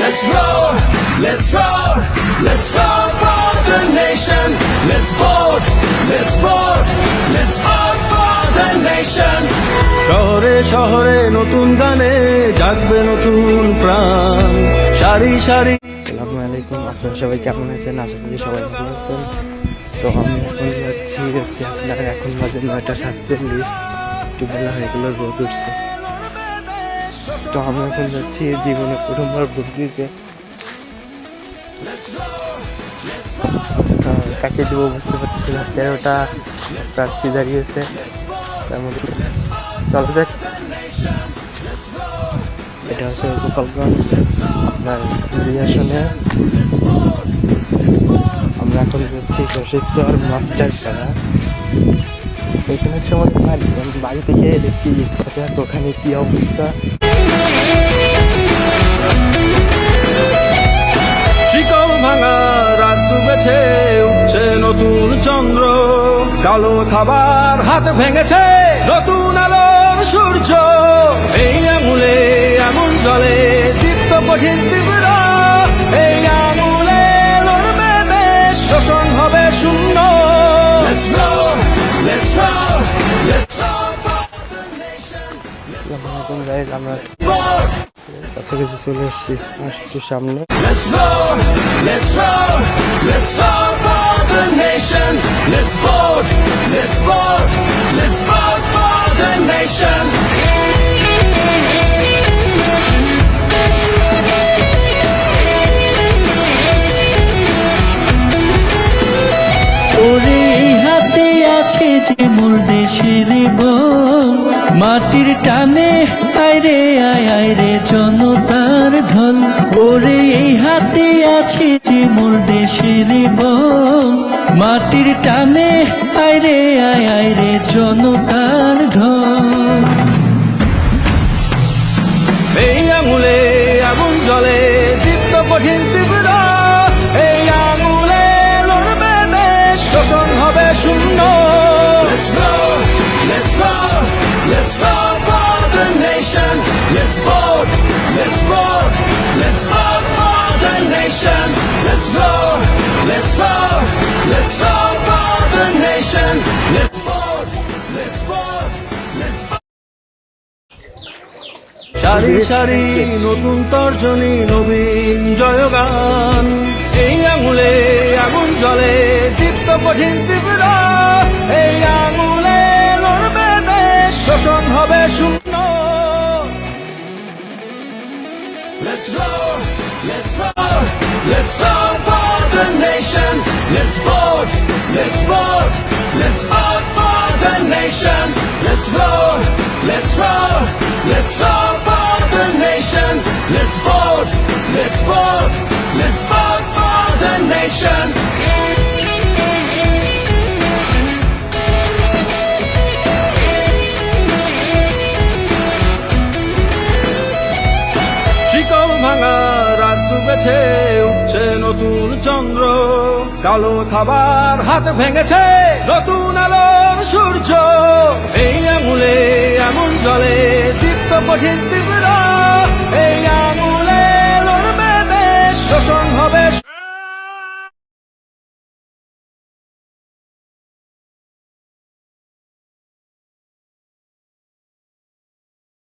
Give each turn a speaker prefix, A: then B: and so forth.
A: Let's roar, let's roar, let's roar for the nation. Let's vote, let's vote, let's vote for the nation.
B: শহরে শহরে নতুন গানে জাগবে নতুন প্রাণ, সারি সারি।
C: আসসালামু আলাইকুম, আপনারা সবাই কেমন আছেন? আশা করি সবাই ভালো আছেন। তো আমি এখন যাচ্ছি আপনার এখন বাজে 9:47, একটু বেলা হয়ে গেল, রোদ উঠছে। তো আমি এখন যাচ্ছি জীবনে প্রথমবার ভোট দিতে। কাকে দেবো বুঝতে পারতেছি না, 13টা প্রার্থী দাঁড়িয়েছে, তার মধ্যে চলা যাক। এটা হচ্ছে গোপালগঞ্জ আপনার 2 আসনে। আমরা এখন যাচ্ছি রশিদচর মাস্টার পাড়া। এখানে হচ্ছে আমাদের বাড়ি থেকে একটি কথা, ওখানে কি অবস্থা।
B: শিকল ভাঙা রাত ডুবেছে, উঠছে নতুন চন্দ্র, কালো থাবার হাত ভেঙেছে নতুন আলোর সূর্য। এই আঙুলে আগুন জ্বলে, দীপ্ত কঠিন তীব্র, এই আঙুলে লড়বে দেশ, শোষণ হবে শূন্য।
A: Let's roar, let's roar, let's roar for the nation.
C: আমরা
A: Vote,
C: কাছাকাছি চলে এসেছি, একটু সামনে।
A: let's roar, let's roar, let's roar for the nation. Let's vote, let's vote, let's vote for the nation.
D: ওরে হাতে আছে যে মোর দেশের বল, মাটির টানে আয়রে আয়রে জনতার ঢল। ওরে এই হাতে আছে যে মোর দেশের বল, মাটির টানে আয়রে আয়রে জনতার ঢল।
B: এই আঙুলে আগুন জ্বলে, দীপ্ত কঠিন তীব্র, এই আঙুলে লড়বে দেশ, শোষণ হবে শূন্য।
A: Let's roar, let's roar, let's roar for the nation. Let's vote, let's vote, let's vote for the nation. Let's roar, let's roar, let's roar for the nation. Let's vote, let's vote, let's vote.
B: সারি সারি নতুন তর্জনী, নবীন জয়গান, এই আঙুলে আগুন জ্বলে, দীপ্ত কঠিন তীব্র, এই আঙুলে লড়বে দেশ, শোষণ হবে শূন্য।
A: Let's roar, let's roar, let's roar for the nation. Let's vote, let's vote, let's vote for the nation. Let's roar, let's roar, let's roar for the nation. Let's vote, let's vote, let's vote for the nation.
B: শিকল ভাঙা রাত ডুবেছে, উঠছে নতুন চন্দ্র, কালো থাবার হাত ভেঙেছে নতুন আলোর সূর্য। এই আঙুলে আগুন জ্বলে, দীপ্ত কঠিন তীব্র, এই আঙুলে লড়বে দেশ, শোষণ হবে।